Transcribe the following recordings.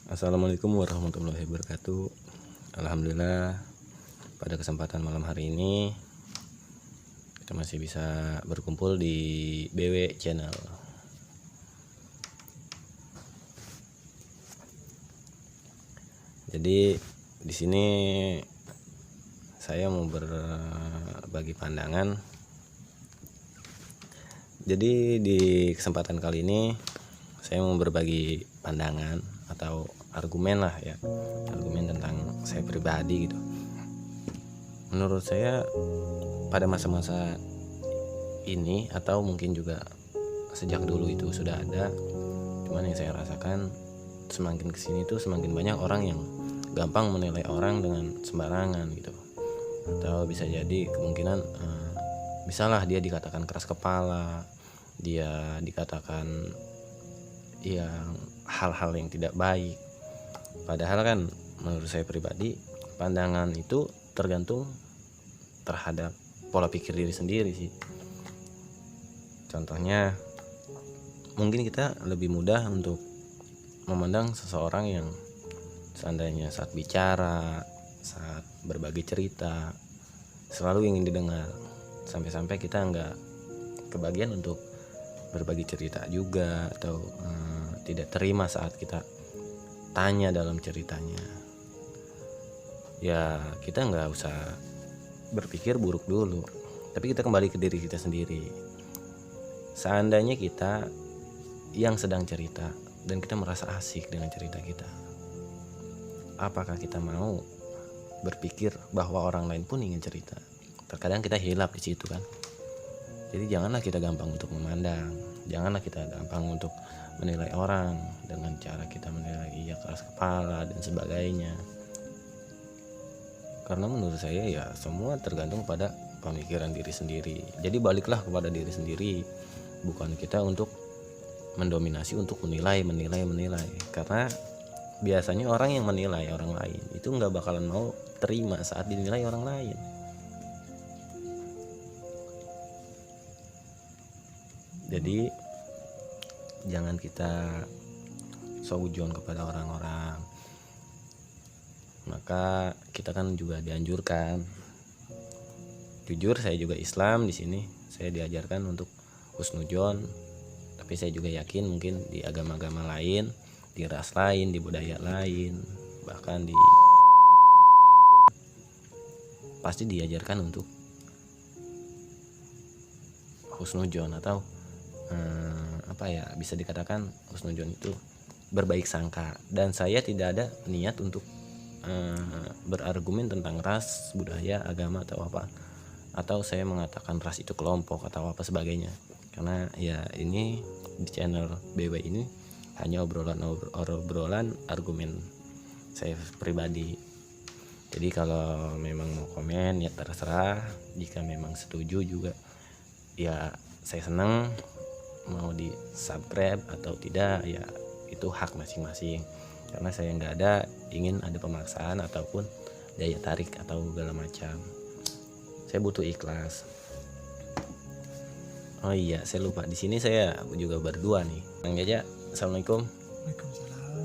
Assalamualaikum warahmatullahi wabarakatuh. Alhamdulillah, pada kesempatan malam hari ini kita masih bisa berkumpul di BW Channel. Jadi di sini saya mau berbagi pandangan. Jadi di kesempatan kali ini saya mau berbagi pandangan atau argumen lah ya, argumen tentang saya pribadi gitu. Menurut saya pada masa-masa ini atau mungkin juga sejak dulu itu sudah ada, cuman yang saya rasakan semakin kesini tuh semakin banyak orang yang gampang menilai orang dengan sembarangan gitu. Atau bisa jadi kemungkinan misalnya dia dikatakan keras kepala, dia dikatakan yang hal-hal yang tidak baik. Padahal kan menurut saya pribadi pandangan itu tergantung terhadap pola pikir diri sendiri sih. Contohnya mungkin kita lebih mudah untuk memandang seseorang yang seandainya saat bicara, saat berbagi cerita selalu ingin didengar, sampai-sampai kita nggak kebagian untuk berbagi cerita juga, atau tidak terima saat kita tanya dalam ceritanya. Ya kita nggak usah berpikir buruk dulu, tapi kita kembali ke diri kita sendiri. Seandainya kita yang sedang cerita dan kita merasa asik dengan cerita kita, apakah kita mau berpikir bahwa orang lain pun ingin cerita? Terkadang kita hilap di situ kan. Jadi janganlah kita gampang untuk memandang, janganlah kita gampang untuk menilai orang dengan cara kita menilai ia keras kepala dan sebagainya. Karena menurut saya ya semua tergantung pada pemikiran diri sendiri. Jadi baliklah kepada diri sendiri, bukan kita untuk mendominasi untuk menilai. Karena biasanya orang yang menilai orang lain itu nggak bakalan mau terima saat dinilai orang lain. Jadi jangan kita seujon kepada orang-orang. Maka kita kan juga dianjurkan. Jujur saya juga Islam di sini. Saya diajarkan untuk husnudzon. Tapi saya juga yakin mungkin di agama-agama lain, di ras lain, di budaya lain, bahkan di pasti diajarkan untuk husnudzon atau bisa dikatakan husnudzon itu berbaik sangka. Dan saya tidak ada niat untuk berargumen tentang ras, budaya, agama atau apa, atau saya mengatakan ras itu kelompok atau apa sebagainya. Karena ya ini di channel BW ini hanya obrolan argumen saya pribadi. Jadi kalau memang mau komen ya terserah, jika memang setuju juga ya saya senang. Mau di subscribe atau tidak ya itu hak masing-masing, karena saya nggak ada ingin ada pemaksaan ataupun daya tarik atau segala macam. Saya butuh ikhlas. Oh iya, saya lupa, di sini saya juga berdua nih. Mang Jaja, assalamualaikum. Waalaikumsalam.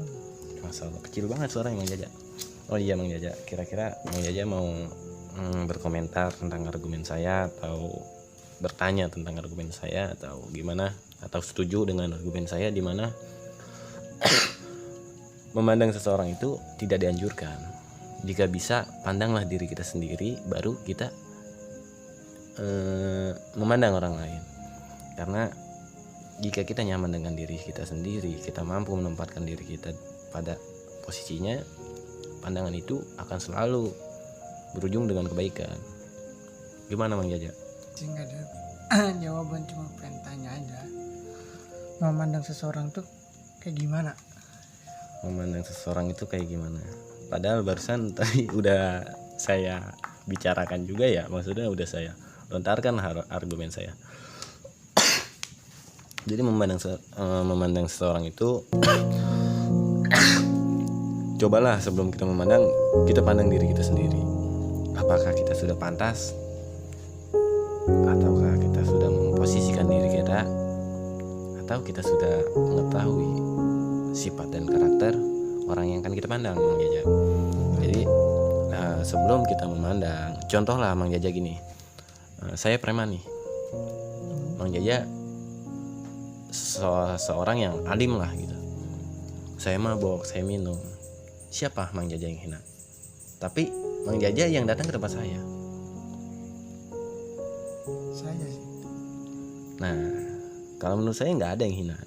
Masalah kecil banget suara Mang Jaja. Oh iya Mang Jaja, kira-kira Mang Jaja mau berkomentar tentang argumen saya, atau bertanya tentang argumen saya, atau gimana, atau setuju dengan argumen saya di mana memandang seseorang itu tidak dianjurkan. Jika bisa pandanglah diri kita sendiri, baru kita memandang orang lain. Karena jika kita nyaman dengan diri kita sendiri, kita mampu menempatkan diri kita pada posisinya, pandangan itu akan selalu berujung dengan kebaikan. Gimana Mang Jaja? Nggak ada jawaban, cuma pengen tanya aja, memandang seseorang tuh kayak gimana? Memandang seseorang itu kayak gimana? Padahal barusan tadi udah saya bicarakan juga ya, maksudnya udah saya lontarkan argumen saya. Jadi memandang seseorang itu cobalah sebelum kita memandang, kita pandang diri kita sendiri. Apakah kita sudah pantas, ataukah kita sudah memposisikan diri kita, atau kita sudah mengetahui sifat dan karakter orang yang akan kita pandang, Mang Jaja. Jadi sebelum kita memandang, contohlah Mang Jaja gini, saya preman nih, Mang Jaja seorang yang alim lah gitu. Saya mabok, saya minum, siapa Mang Jaja yang hina? Tapi Mang Jaja yang datang ke tempat saya. Saya sih. Nah, kalau menurut saya nggak ada yang hina.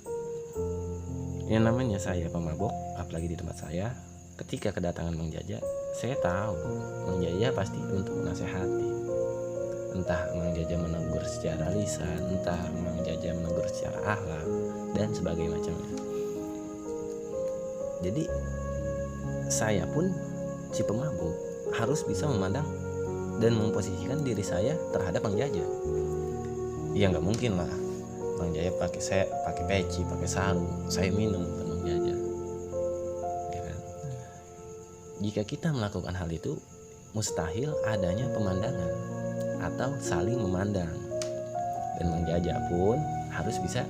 Yang namanya saya pemabok, apalagi di tempat saya, ketika kedatangan Mang Jaja, saya tahu Mang Jaja pasti untuk menasehati. Entah Mang Jaja menegur secara lisan, entah Mang Jaja menegur secara akhlak, dan sebagainya macamnya. Jadi saya pun si pemabuk harus bisa memandang dan memposisikan diri saya terhadap Mang Jaja. Ya nggak mungkin lah Mang Jaja pakai peci, pakai sarung, saya minum bukan Mang Jaja, ya kan? Jika kita melakukan hal itu, mustahil adanya pemandangan atau saling memandang. Dan Mang Jaja pun harus bisa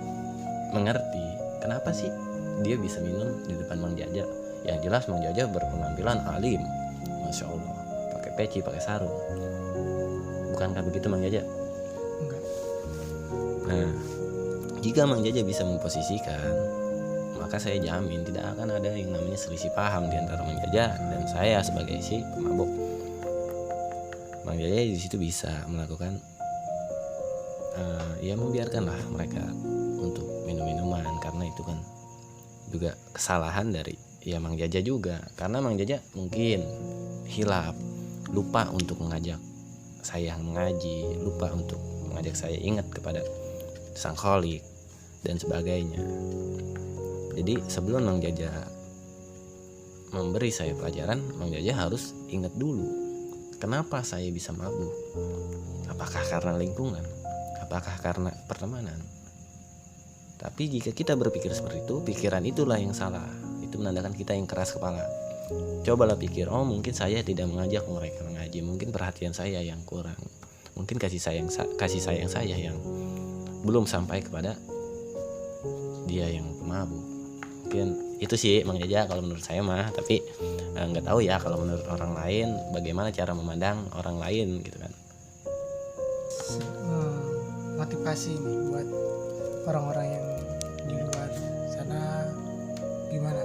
mengerti kenapa sih dia bisa minum di depan Mang Jaja. Yang jelas Mang Jaja berpenampilan alim, Masya Allah, pakai peci, pakai sarung. Bukankah begitu Mang Jaja? Enggak. Nah, jika Mang Jaja bisa memposisikan, maka saya jamin tidak akan ada yang namanya selisih paham di antara Mang Jaja dan saya sebagai si pemabok. Mang Jaja di situ bisa melakukan ya membiarkanlah mereka untuk minum-minuman, karena itu kan juga kesalahan dari ya Mang Jaja juga, karena Mang Jaja mungkin hilaf, lupa untuk mengajak saya mengaji, lupa untuk mengajak saya ingat kepada Sang Kholik dan sebagainya. Jadi sebelum Mang Jaja memberi saya pelajaran, Mang Jaja harus ingat dulu kenapa saya bisa mabuk. Apakah karena lingkungan? Apakah karena pertemanan? Tapi jika kita berpikir seperti itu, pikiran itulah yang salah. Itu menandakan kita yang keras kepala. Cobalah pikir, oh mungkin saya tidak mengajak mereka mengaji, mungkin perhatian saya yang kurang, mungkin kasih sayang saya yang belum sampai kepada dia yang pemabuk. Mungkin itu sih Mang Jaja kalau menurut saya mah. Tapi nggak tahu ya kalau menurut orang lain bagaimana cara memandang orang lain gitu kan. Motivasi nih buat orang-orang yang di luar sana gimana?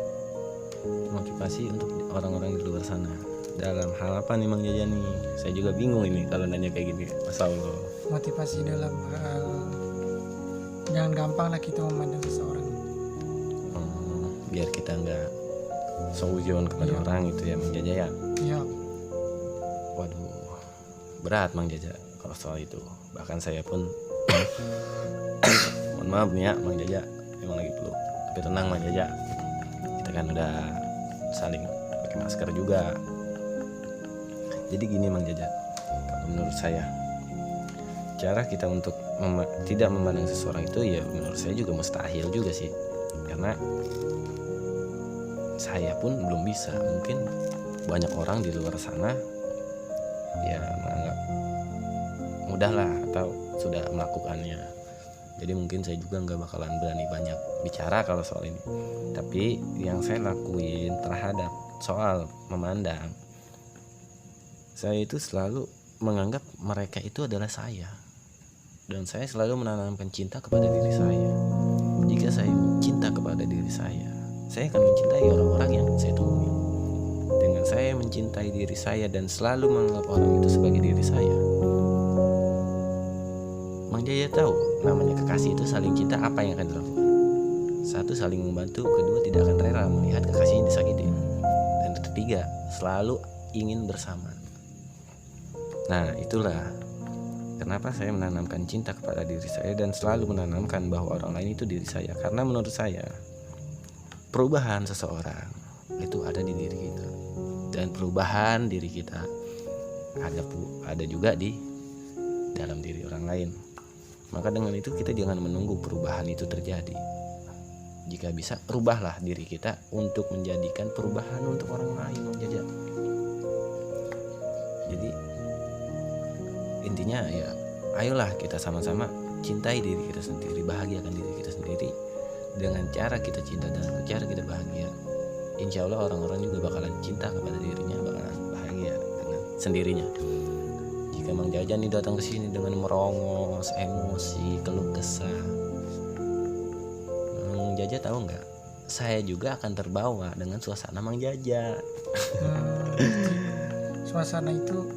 Motivasi untuk orang-orang di luar sana dalam hal apa nih Mang Jaja nih? Saya juga bingung ini kalau nanya kayak gini. Masya Allah. Motivasi dalam hal jangan gampang lah kita memandang seseorang. Biar kita nggak seujon kepada orang itu ya Mang Jaja ya. Iya. Waduh, berat Mang Jaja kalau soal itu. Bahkan saya pun mohon maaf nih ya Mang Jaja, emang lagi perlu. Tapi tenang Mang Jaja, kita kan udah saling pakai masker juga. Jadi gini Mang Jaja, kalau menurut saya cara kita untuk tidak memandang seseorang itu ya menurut saya juga mustahil juga sih. Karena saya pun belum bisa. Mungkin banyak orang di luar sana ya menganggap mudah lah atau sudah melakukannya. Jadi mungkin saya juga nggak bakalan berani banyak bicara kalau soal ini. Tapi yang saya lakuin terhadap soal memandang, saya itu selalu menganggap mereka itu adalah saya. Dan saya selalu menanamkan cinta kepada diri saya. Jika saya cinta kepada diri saya akan mencintai orang-orang yang saya temui. Dengan saya mencintai diri saya dan selalu menganggap orang itu sebagai diri saya, Mang Jaja tahu namanya kekasih itu saling cinta apa yang akan dilakukan. Satu, saling membantu. Kedua, tidak akan rela melihat kekasihnya disakiti. Dan ketiga, selalu ingin bersama. Nah itulah kenapa saya menanamkan cinta kepada diri saya dan selalu menanamkan bahwa orang lain itu diri saya. Karena menurut saya perubahan seseorang itu ada di diri kita, dan perubahan diri kita ada juga di dalam diri orang lain. Maka dengan itu kita jangan menunggu perubahan itu terjadi. Jika bisa, rubahlah diri kita untuk menjadikan perubahan untuk orang lain. Jadi intinya ya ayolah kita sama-sama cintai diri kita sendiri, bahagiakan diri kita sendiri dengan cara kita cinta dan cara kita bahagia. insya Allah orang-orang juga bakalan cinta kepada dirinya, bakalan bahagia dengan sendirinya. Jika Mang Jaja nih datang ke sini dengan merongos, emosi, keluh kesah, Mang Jaja tahu nggak? Saya juga akan terbawa dengan suasana Mang Jaja. Suasana itu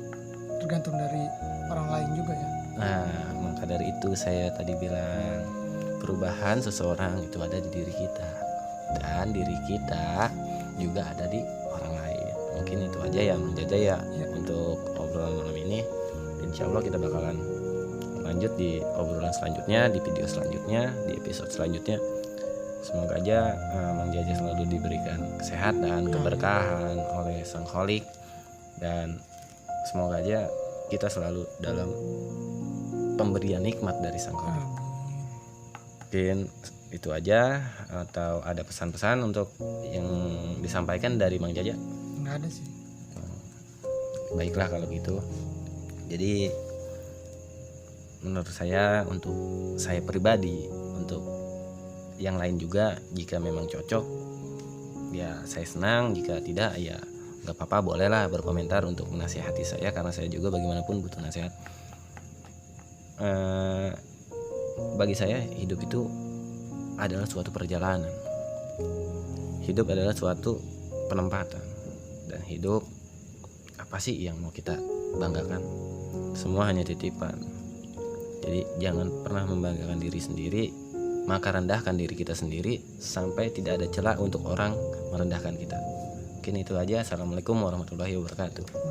tergantung dari orang lain juga ya. Nah, maka dari itu saya tadi bilang perubahan seseorang itu ada di diri kita, dan diri kita juga ada di orang lain. Mungkin itu aja ya Mang Jaja ya untuk obrolan malam ini. Insya Allah kita bakalan lanjut di obrolan selanjutnya, di video selanjutnya, di episode selanjutnya. Semoga aja Mang Jaja selalu diberikan kesehatan, keberkahan oleh Sang Kholik, dan semoga aja kita selalu dalam pemberian nikmat dari Sang Kholik. Mungkin itu aja, atau ada pesan-pesan untuk yang disampaikan dari Mang Jaja? Nggak ada sih. Baiklah kalau gitu. Jadi menurut saya, untuk saya pribadi, untuk yang lain juga, jika memang cocok ya saya senang, jika tidak ya nggak apa-apa, bolehlah berkomentar untuk menasihati saya, karena saya juga bagaimanapun butuh nasihat. Bagi saya hidup itu adalah suatu perjalanan, hidup adalah suatu penempatan, dan hidup apa sih yang mau kita banggakan? Semua hanya titipan. Jadi jangan pernah membanggakan diri sendiri, maka rendahkan diri kita sendiri sampai tidak ada celah untuk orang merendahkan kita. Mungkin itu aja. Assalamualaikum warahmatullahi wabarakatuh.